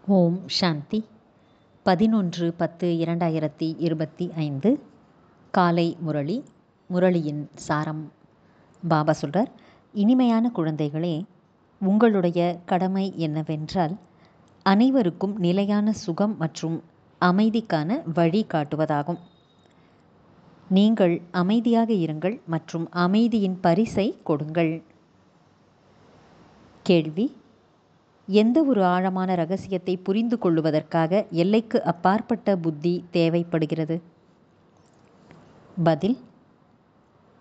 ஓம் சாந்தி 11/10/2025 காலை முரளியின் சாரம். பாபா சொல்றார், இனிமையான குழந்தைகளே, உங்களுடைய கடமை என்னவென்றால் அனைவருக்கும் நிலையான சுகம் மற்றும் அமைதிக்கான வழி காட்டுவதாகும். நீங்கள் அமைதியாக இருங்கள் மற்றும் அமைதியின் பரிசை கொடுங்கள். கேள்வி: எந்த ஒரு ஆழமான ரகசியத்தை புரிந்து கொள்வதற்காக எல்லைக்கு அப்பாற்பட்ட புத்தி தேவைப்படுகிறது? பதில்: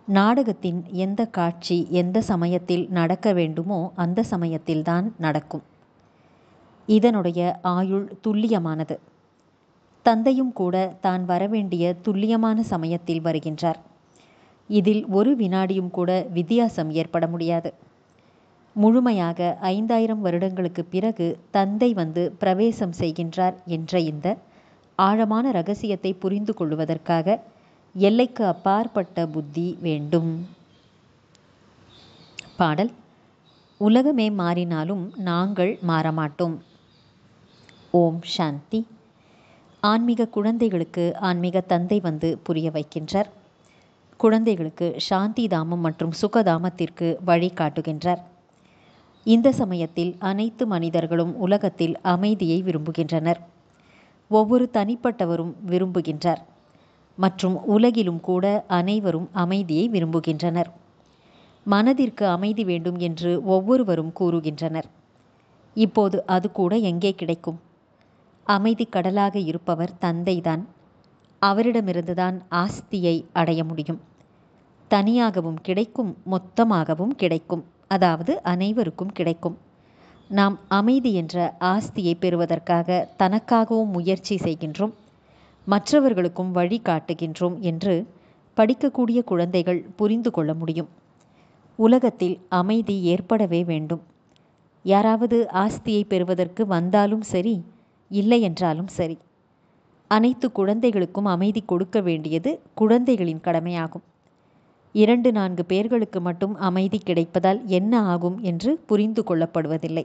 நாடகத்தின் எந்த காட்சி எந்த சமயத்தில் நடக்க வேண்டுமோ அந்த சமயத்தில்தான் நடக்கும். இதனுடைய ஆயுள் துல்லியமானது. தந்தையும் கூட தான் வரவேண்டிய துல்லியமான சமயத்தில் வருகின்றார். இதில் ஒரு வினாடியும் கூட வித்தியாசம் ஏற்பட முடியாது. முழுமையாக 5000 வருடங்களுக்கு பிறகு தந்தை வந்து பிரவேசம் செய்கின்றார் என்ற இந்த ஆழமான ரகசியத்தை புரிந்து கொள்வதற்காக எல்லைக்கு அப்பாற்பட்ட புத்தி வேண்டும். பாடல்: உலகமே மாறினாலும் நாங்கள் மாறமாட்டோம். ஓம் சாந்தி. ஆன்மீக குழந்தைகளுக்கு ஆன்மீக தந்தை வந்து புரிய வைக்கின்றார். குழந்தைகளுக்கு சாந்தி தாமம் மற்றும் சுகதாமத்திற்கு வழி காட்டுகின்றார். இந்த சமயத்தில் அனைத்து மனிதர்களும் உலகத்தில் அமைதியை விரும்புகின்றனர். ஒவ்வொரு தனிப்பட்டவரும் விரும்புகின்றார் மற்றும் உலகிலும் கூட அனைவரும் அமைதியை விரும்புகின்றனர். மனதிற்கு அமைதி வேண்டும் என்று ஒவ்வொருவரும் கூறுகின்றனர். இப்போது அது கூட எங்கே கிடைக்கும்? அமைதி கடலாக இருப்பவர் தந்தைதான். அவரிடமிருந்துதான் ஆஸ்தியை அடைய முடியும். தனியாகவும் கிடைக்கும், மொத்தமாகவும் கிடைக்கும், அதாவது அனைவருக்கும் கிடைக்கும். நாம் அமைதி என்ற ஆஸ்தியை பெறுவதற்காக தனக்காகவும் முயற்சி செய்கின்றோம், மற்றவர்களுக்கும் வழி காட்டுகின்றோம் என்று படிக்கக்கூடிய குழந்தைகள் புரிந்து கொள்ள முடியும். உலகத்தில் அமைதி ஏற்படவே வேண்டும். யாராவது ஆஸ்தியை பெறுவதற்கு வந்தாலும் சரி, இல்லை என்றாலும் சரி, அனைத்து குழந்தைகளுக்கும் அமைதி கொடுக்க வேண்டியது குழந்தைகளின் கடமையாகும். 2-4 பேர்களுக்கு மட்டும் அமைதி கிடைப்பதால் என்ன ஆகும் என்று புரிந்து கொள்ளப்படுவதில்லை.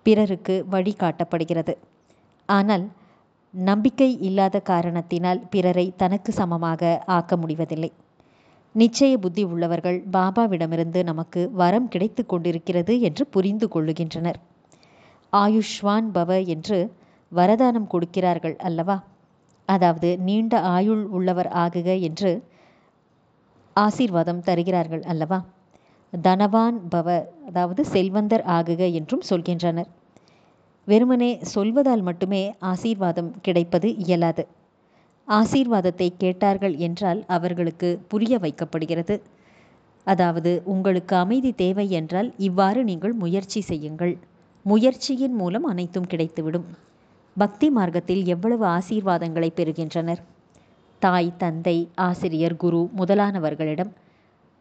பிறருக்கு வழி காட்டப்படுகிறது. ஆனால் நம்பிக்கை இல்லாத காரணத்தினால் பிறரை தனக்கு சமமாக ஆக்க முடிவதில்லை. நிச்சய புத்தி உள்ளவர்கள் பாபாவிடமிருந்து நமக்கு வரம் கிடைத்து கொண்டிருக்கிறது என்று புரிந்து கொள்ளுகின்றனர். ஆயுஷ்வான் பவ என்று வரதானம் கொடுக்கிறார்கள் அல்லவா? அதாவது நீண்ட ஆயுள் உள்ளவர் ஆகுக என்று ஆசீர்வாதம் தருகிறார்கள் அல்லவா? தனவான் பவ, அதாவது செல்வந்தர் ஆகுக என்றும் சொல்கின்றனர். வெறுமனே சொல்வதால் மட்டுமே ஆசீர்வாதம் கிடைப்பது இயலாது. ஆசீர்வாதத்தை கேட்டார்கள் என்றால் அவர்களுக்கு புரிய வைக்கப்படுகிறது. அதாவது உங்களுக்கு அமைதி தேவை என்றால் இவ்வாறு நீங்கள் முயற்சி செய்யுங்கள். முயற்சியின் மூலம் அனைத்தும் கிடைத்துவிடும். பக்தி மார்க்கத்தில் எவ்வளவு ஆசீர்வாதங்களை பெறுகின்றனர். தாய், தந்தை, ஆசிரியர், குரு முதலானவர்களிடம்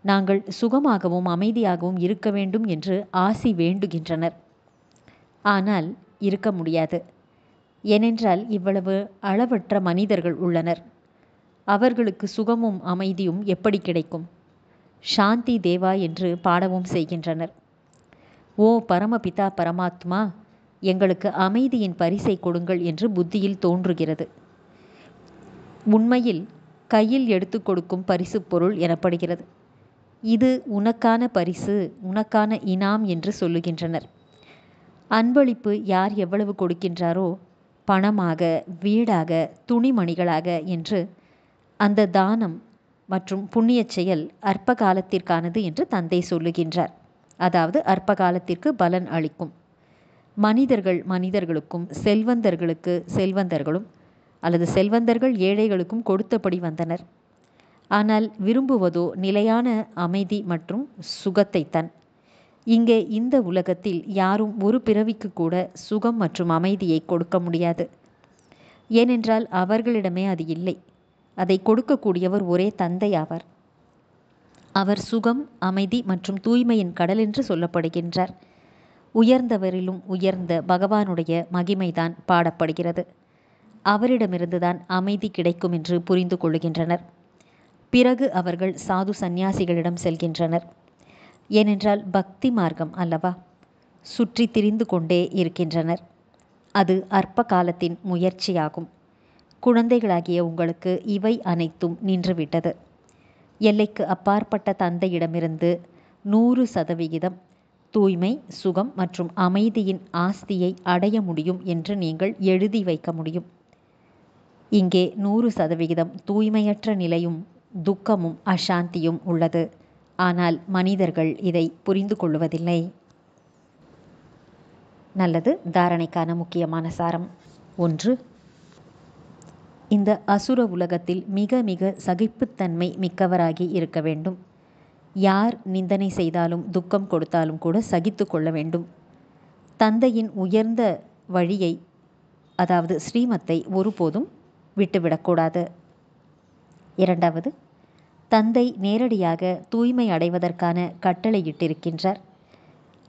நாங்கள் சுகமாகவும் அமைதியாகவும் இருக்க வேண்டும் என்று ஆசி வேண்டுகின்றனர். ஆனால் இருக்க முடியாது. ஏனென்றால் இவ்வளவு அளவற்ற மனிதர்கள் உள்ளனர். அவர்களுக்கு சுகமும் அமைதியும் எப்படி கிடைக்கும்? சாந்தி தேவா என்று பாடவும் செய்கின்றனர். ஓ பரமபிதா பரமாத்மா, எங்களுக்கு அமைதியின் பரிசை கொடுங்கள் என்று புத்தியில் தோன்றுகிறது. உண்மையில் கையில் எடுத்து கொடுக்கும் பரிசு பொருள் எனப்படுகிறது. இது உனக்கான பரிசு, உனக்கான இனாம் என்று சொல்லுகின்றனர். அன்பளிப்பு யார் எவ்வளவு கொடுக்கின்றாரோ, பணமாக, வீடாக, துணிமணிகளாக என்று அந்த தானம் மற்றும் புண்ணிய செயல் அற்ப காலத்திற்கானது என்று தந்தை சொல்லுகின்றார். அதாவது அற்ப காலத்திற்கு பலன் அளிக்கும். மனிதர்களுக்கும் செல்வந்தர்களுக்கு செல்வந்தர்களும் அல்லது செல்வந்தர்கள் ஏழைகளுக்கும் கொடுத்தபடி வந்தனர். ஆனால் விரும்புவதோ நிலையான அமைதி மற்றும் சுகத்தைத்தான். இங்கே இந்த உலகத்தில் யாரும் ஒரு பிறவிக்கு கூட சுகம் மற்றும் அமைதியை கொடுக்க முடியாது. ஏனென்றால் அவர்களிடமே அது இல்லை. அதை கொடுக்கக்கூடியவர் ஒரே தந்தை ஆவார். அவர் சுகம், அமைதி மற்றும் தூய்மையின் கடல் என்று சொல்லப்படுகின்றார். உயர்ந்தவரிலும் உயர்ந்த பகவானுடைய மகிமைதான் பாடப்படுகிறது. அவரிடமிருந்துதான் அமைதி கிடைக்கும் என்று புரிந்து கொள்ளுகின்றனர். பிறகு அவர்கள் சாது சந்நியாசிகளிடம் செல்கின்றனர். ஏனென்றால் பக்தி மார்க்கம் அல்லவா? சுற்றி திரிந்து கொண்டே இருக்கின்றனர். அது அற்ப காலத்தின் முயற்சியாகும். குழந்தைகளாகிய உங்களுக்கு இவை அனைத்தும் நின்றுவிட்டது. எல்லைக்கு அப்பாற்பட்ட தந்தையிடமிருந்து 100% தூய்மை, சுகம் மற்றும் அமைதியின் ஆஸ்தியை அடைய முடியும் என்று நீங்கள் எழுதி வைக்க முடியும். இங்கே 100% தூய்மையற்ற நிலையும் துக்கமும் அசாந்தியும் உள்ளது. ஆனால் மனிதர்கள் இதை புரிந்து கொள்வதில்லை. நல்லது. தாரணைக்கான முக்கியமான சாரம். 1. இந்த அசுர உலகத்தில் மிக மிக சகிப்புத்தன்மை மிக்கவராகி இருக்க வேண்டும். யார் நிந்தனை செய்தாலும் துக்கம் கொடுத்தாலும் கூட சகித்து கொள்ள வேண்டும். தந்தையின் உயர்ந்த வழியை, அதாவது ஸ்ரீமத்தை ஒருபோதும் விட்டுவிடக்கூடாது. 2. தந்தை நேரடியாக தூய்மை அடைவதற்கான கட்டளையிட்டிருக்கின்றார்.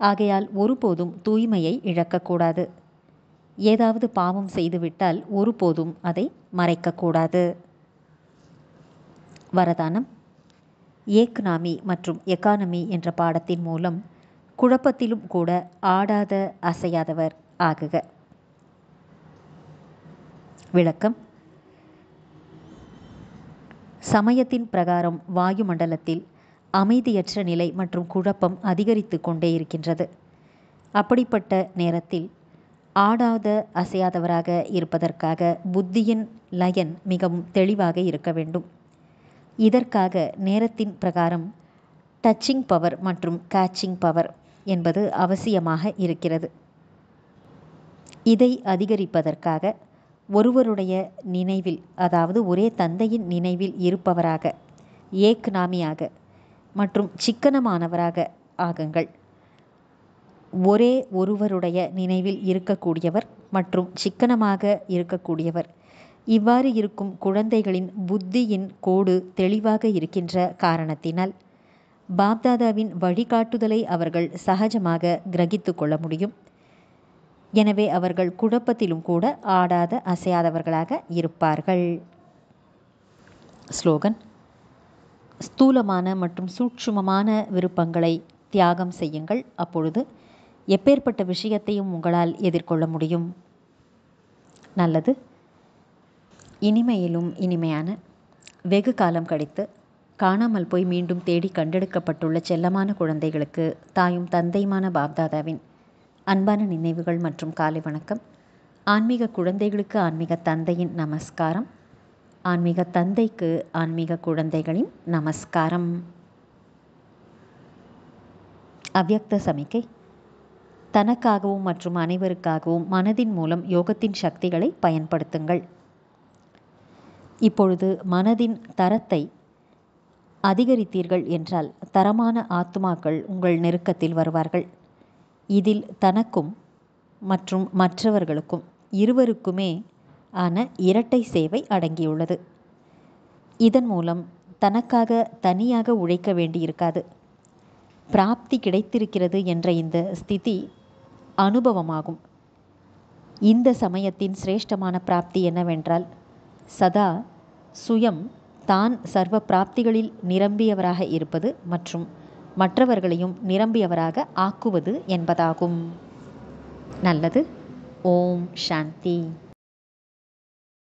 ஆகையால் ஒருபோதும் தூய்மையை இழக்கக்கூடாது. ஏதாவது பாவம் செய்துவிட்டால் ஒருபோதும் அதை மறைக்கக்கூடாது. வரதானம். ஏக்நாமி மற்றும் எக்கானமி என்ற பாடத்தின் மூலம் குழப்பத்திலும் கூட ஆடாத அசையாதவர் ஆகுக. விளக்கம். சமயத்தின் பிரகாரம் வாயுமண்டலத்தில் அமைதியற்ற நிலை மற்றும் குழப்பம் அதிகரித்து கொண்டே இருக்கின்றது. அப்படிப்பட்ட நேரத்தில் ஆடாத அசையாதவராக இருப்பதற்காக புத்தியின் லயன் மிகவும் தெளிவாக இருக்க வேண்டும். இதற்காக நேரத்தின் பிரகாரம் டச்சிங் பவர் மற்றும் கேட்சிங் பவர் என்பது அவசியமாக இருக்கிறது. இதை அதிகரிப்பதற்காக ஒருவருடைய நினைவில், அதாவது ஒரே தந்தையின் நினைவில் இருப்பவராக, ஏக்நாமியாக மற்றும் சிக்கனமானவராக ஆகுங்கள். ஒரே ஒருவருடைய நினைவில் இருக்கக்கூடியவர் மற்றும் சிக்கனமாக இருக்கக்கூடியவர். இவ்வாறு இருக்கும் குழந்தைகளின் புத்தியின் கோடு தெளிவாக இருக்கின்ற காரணத்தினால் பாப்தாதாவின் வழிகாட்டுதலை அவர்கள் சகஜமாக கிரகித்து கொள்ள முடியும். எனவே அவர்கள் குழப்பத்திலும் கூட ஆடாத அசையாதவர்களாக இருப்பார்கள். ஸ்லோகன். ஸ்தூலமான மற்றும் சூட்சுமமான விருப்பங்களை தியாகம் செய்யுங்கள். அப்பொழுது எப்பேற்பட்ட விஷயத்தையும் உங்களால் எதிர்கொள்ள முடியும். நல்லது. இனிமையிலும் இனிமையான, வெகு காலம் கழித்து காணாமல் போய் மீண்டும் தேடி கண்டெடுக்கப்பட்டுள்ள செல்லமான குழந்தைகளுக்கு தாயும் தந்தையுமான பாப்தாதாவின் அன்பான நினைவுகள் மற்றும் காலை வணக்கம். ஆன்மீக குழந்தைகளுக்கு ஆன்மீக தந்தையின் நமஸ்காரம். ஆன்மீக தந்தைக்கு ஆன்மீக குழந்தைகளின் நமஸ்காரம். அவ்யக்த சமிக்கை. தனக்காகவும் மற்றும் அனைவருக்காகவும் மனதின் மூலம் யோகத்தின் சக்திகளை பயன்படுத்துங்கள். இப்பொழுது மனதின் தரத்தை அதிகரித்தீர்கள் என்றால் தரமான ஆத்மாக்கள் உங்கள் நெருக்கத்தில் வருவார்கள். இதில் தனக்கும் மற்றும் மற்றவர்களுக்கும் இருவருக்குமே ஆன இரட்டை சேவை அடங்கியுள்ளது. இதன் மூலம் தனக்காக தனியாக உழைக்க வேண்டியிருக்காது. பிராப்தி கிடைத்திருக்கிறது என்ற இந்த ஸ்திதி அனுபவமாகும். இந்த சமயத்தின் சிரேஷ்டமான பிராப்தி என்னவென்றால் சதா சுயம் தான் சர்வ பிராப்திகளில் நிரம்பியவராக இருப்பது மற்றும் மற்றவர்களையும் நிரம்பியவராக ஆக்குவது என்பதாகும். நல்லது. ஓம் சாந்தி.